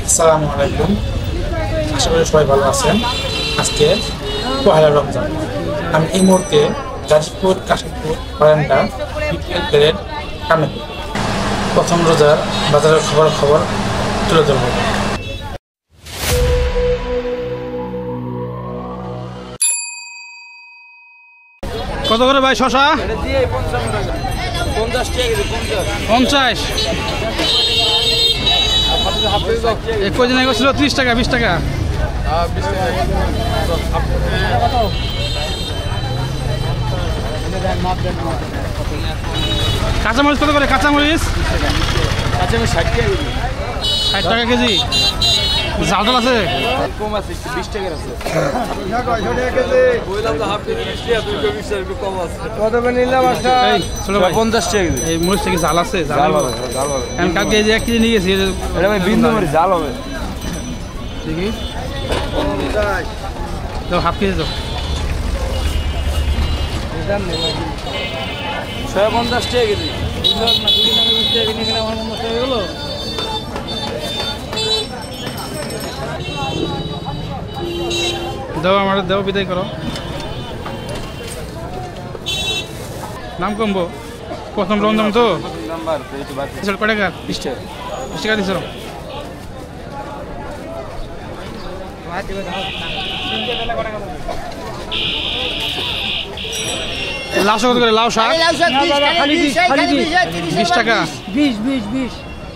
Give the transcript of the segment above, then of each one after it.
আসসালামু আলাইকুম, আশা করি সবাই ভালো আছেন। আজকে পহেলা রমজান। আমি এই মুহূর্তে গাজীপুর কাশিমপুর বারান্দা বিপিএল প্যারেড কামে প্রথম রোজার বাজারের খবর তুলে ধরব। কত করে ভাই শশা? 50। কদিন আগে ছিল 30 টাকা 20 টাকা। কাঁচামরিচ কত করে? কাঁচামরিচ 60 টাকা কেজি। জাল আছে? কম আছে, 20 টাকার আছে। এই ছোট ভাই 50 টাকা। এই মরিচটা কি জাল আছে? জাল হবে। আমি কালকে এই যে 1 কেজি নিয়ে গেছি। এটা ভাই বিন্দু মরিচ জাল হবে। দেখি দাও, হাফ কেজি দাও। 50 টাকা কেজি। দাও, আমার দাও, বিদায় করো। নাম কমবো, প্রথম রমজান তো। নাম্বার কয় টাকা? 20 টাকা দিছ। লাউ শাক কত করে? লাউ শাক 20 টাকা।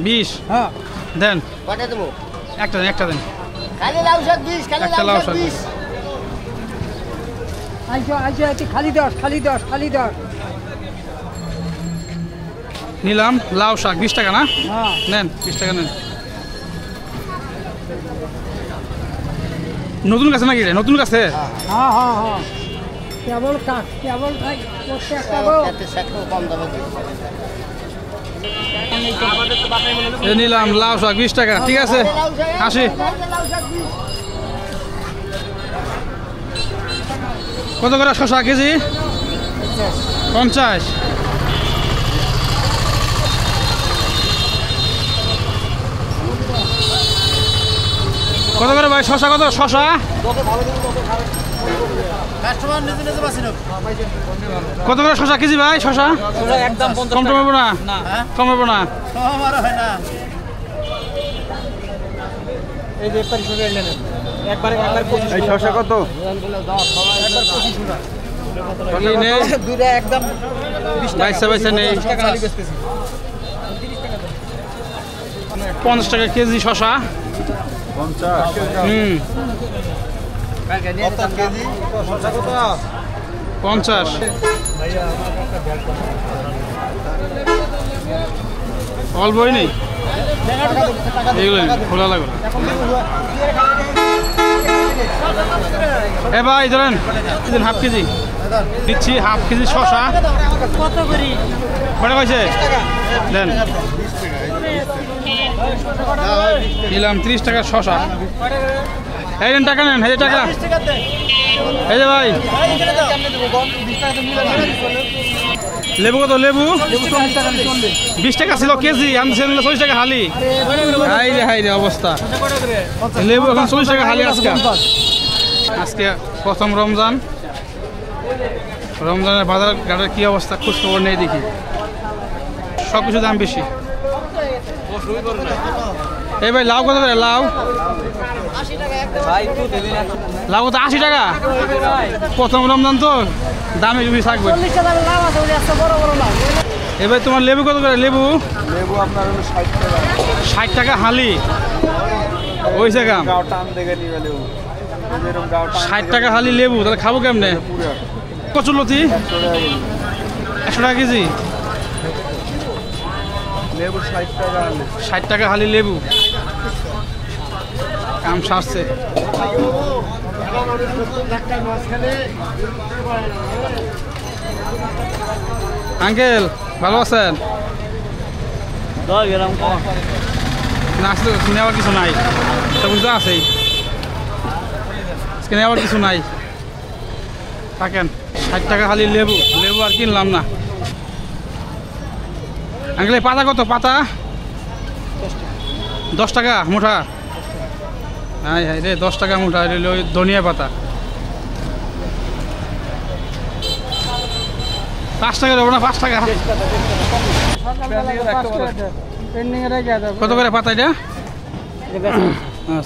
20 হ্যাঁ দেন, কটা দেবো? একটা দেন, একটা দেন। খালি লাউ শাক 20, খালি একটা লাউ লাউ শাক শাক। 20। খালি 10 নিলাম লাউ শাক 20 টাকা না? হ্যাঁ নেন 20 টাকা নেন। নতুন গাছে নাকি রে? নতুন গাছে? হ্যাঁ কেবল ভাই করতে একটা গো। এতে শাকও কম দামে দিই। এই নিলাম লাউ শাক 20 টাকা। ঠিক আছে, আসি। লাউ শাক 20। কত করে শশা কেজি? 50। কত করে ভাই শশা? কত শশা? কাস্টমার নিজে নিজে বাসি না। কত করে শশা কেজি ভাই? শশা একদম কম টমাবো না? কমাবো না? আমার হয় না। এই শসা কত? এই নে, দুইটা একদম বাইসা বাইসা নেই। 50 টাকা কেজি শশা। 50। কত কেজি? 50। অল্পই নেই এগুলো, খোলা লাগবে। এ ভাই ধরেন হাফ কেজি দিচ্ছি, হাফ কেজি শশা। কত করি? কটা কইছে? দেন, নিলাম 30 টাকা শশা। এই দেন টাকা, নেন। এই যে টাকা, এই যে ভাই। লেবু কত? লেবু 20 টাকা ছিল কেজি, আমি 40 টাকা হালি। হাই রে অবস্থা। লেবু এখন 40 টাকা হালি। আজকে প্রথম রমজান। রমজানের বাজার ঘাটের কি অবস্থা খোঁজ খবর নেই, দেখি সব কিছু দাম বেশি। এই ভাই লাউ কত করে? লাউ লাউ কত? 80 টাকা। প্রথম রমজান তো দামে বেশি থাকবে। এবার তোমার লেবু কত করে? লেবু আপনার হলো 60 টাকা। 60 টাকা হালি। ওই জায়গা গাও টান দেখে নিবে লেবু। এরকম গাও টান 60 টাকা হালি লেবু, তাহলে খাবো কেমনে? পুরো কচুরলতি 100 টাকা কেজি। লেবু 60 টাকা। 60 টাকা হালি লেবু। কাম সারছে। আঙ্কেল ভালো আছেন? না আসলে নেওয়ার কিছু নাই, সবুজ তো আছেই। নেওয়ার কিছু নাই, থাকেন। 60 টাকা খালি লেবু। লেবু আর কিনলাম না। আঙ্কেল পাতা কত? পাতা 10 টাকা মুঠা। হাই হাই রে 10 টাকা মুঠা রইল ওই ধনিয়া পাতা 5 টাকা দেবো না 5 টাকা কত করে পাতা এটা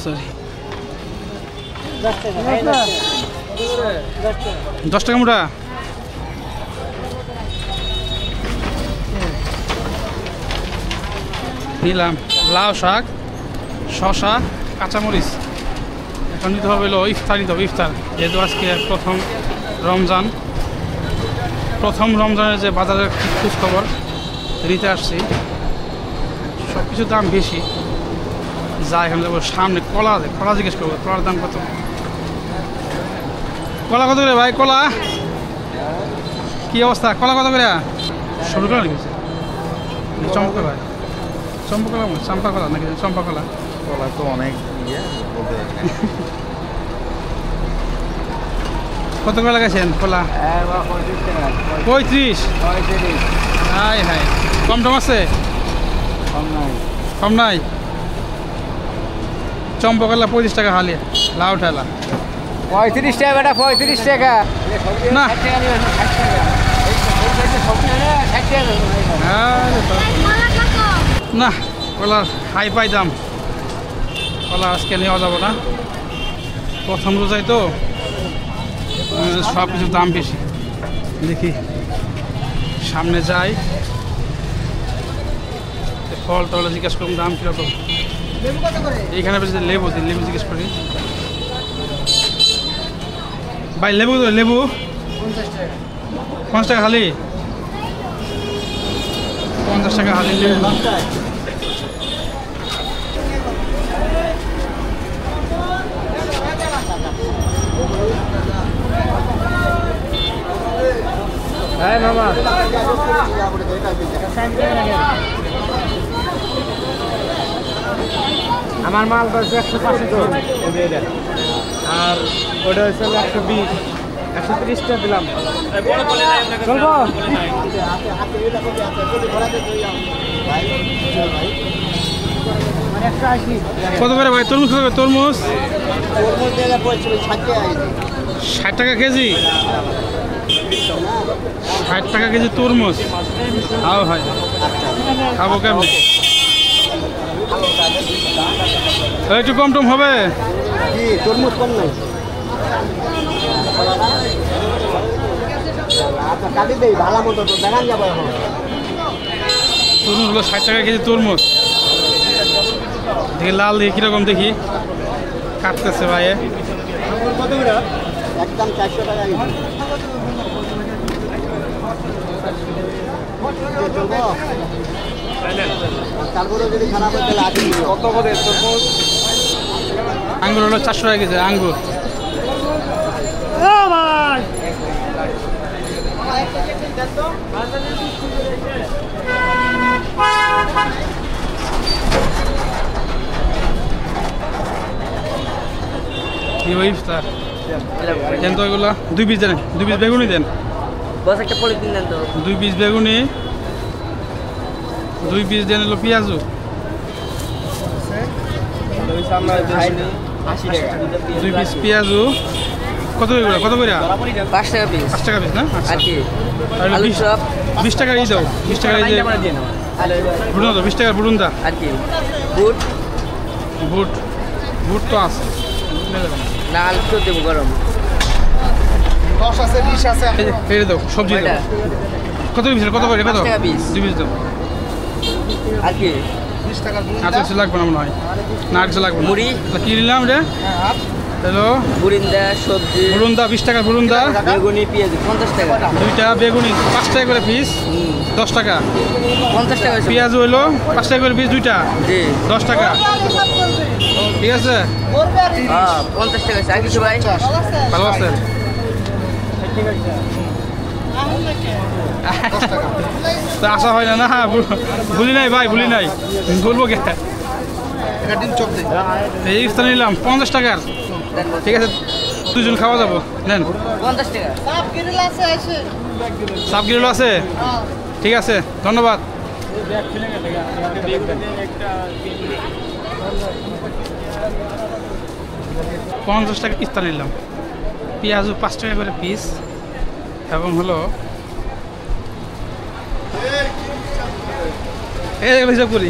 সরি 10 টাকা মুঠা নিলাম লাউ শাক শশা কাঁচামরিচ এখন নিতে হবে হলো ইফতার নিতে হবে ইফতার যেহেতু আজকে প্রথম রমজানের যে বাজারের খোঁজ খবর নিতে আসছি সব কিছুর দাম বেশি যা এখানে যাবো সামনে কলা জিজ্ঞেস করবো কলার দাম কত কলা কত করে ভাই কলা কি অবস্থা কলা কত করে সরু কলা লিখেছে চম্পা ভাই চম্পা কলা নাকি চম্পা কলা কলা তো অনেক কত করে লাগাইছেন কলা 35 হাই হাই কম টম আছে কম নাই চম্পা কলা 35 টাকা হালি লাউ ঠেলা 35 টাকা বেটা 35 টাকা না না কলার হাই পাই দাম কলা আজকে নেওয়া যাবো না প্রথম রোজায় তো সব কিছুর দাম বেশি দেখি সামনে যাই ফল টল জিজ্ঞেস করুন দাম কীরকম এইখানে বেশি লেবু জিজ্ঞেস করি ভাই লেবু 50 টাকা খালি 50 টাকা হালি লেবু হ্যাঁ মামা আমার মাল হচ্ছে 150 আর ওটা হচ্ছে 120 130 টাকা দিলাম চলবো কত করে ভাই তরমুজ কত করে তরমুজ 60 টাকা কেজি 60 টাকা কেজি তরমুজ খাও ভাই খাবো কেমন একটু কম টম হবে তরমুজ কম নাই কাটি দেই ভালো মতো তো দেখান যাবো এখন তরমুজগুলো 60 টাকা কেজি তরমুজ দেখি লাল দেখি কিরকম দেখি কাটতেছে ভাই একদম 400 টাকা তারপরে যদি খারাপ হয় তাহলে কত করে আঙ্গুর হলো 400 টাকা কেজি আঙ্গুর ইফতার দেন তো এগুলো 2 পিস দেন 2 পিস বেগুনি দেন বস একটা পলিথিন দেন তো 2 পিস বেগুনি 2 পিস দেন হলো পেঁয়াজু 2 পিস পেঁয়াজু কত করে কত করে 5 টাকা পিস 5 টাকা পিস না আচ্ছা আর কি আর আলু চপ 20 টাকা এই দাও 20 টাকা এই যে বুড়ুন দাও 20 টাকা বুড়ুন দা আর কি বুট বুট তো আছে না আলু তো দেবো গরম 10 আছে 20 আছে এই দাও সবজি দাও কত পিস কত করে কত 5 টাকা পিস 2 পিস দাও আর কি 20 টাকা আর কিছু লাগবে না মনে হয় না আর কিছু লাগবে না মুড়ি কি নিলাম রে হ্যালো বুরিন্দা সবজি বুরুন্দা 20 টাকা বুরুন্দা বেগুনি পেঁয়াজ 50 টাকা দুইটা বেগুনি 5 টাকা করে পিস 10 টাকা 50 টাকা পেঁয়াজ হইলো 5 টাকা করে পিস দুইটা জি 10 টাকা ঠিক আছে হ্যাঁ 50 টাকা আর কিছু ভাই ভালো আছে তা আসা হয় না না ভুলি নাই ভাই ভুলি নাই বলবো কে এটা ডিম চপ দেই এই ইফতার নিলাম 50 টাকার ঠিক আছে দুজন খাওয়া যাবো নেন 50 টাকা সাব গিরল আছে ঠিক আছে ধন্যবাদ 50 টাকা ইফতা নিলাম। পেঁয়াজও 5 টাকা করে পিস এবং হলো এই হিসাব করি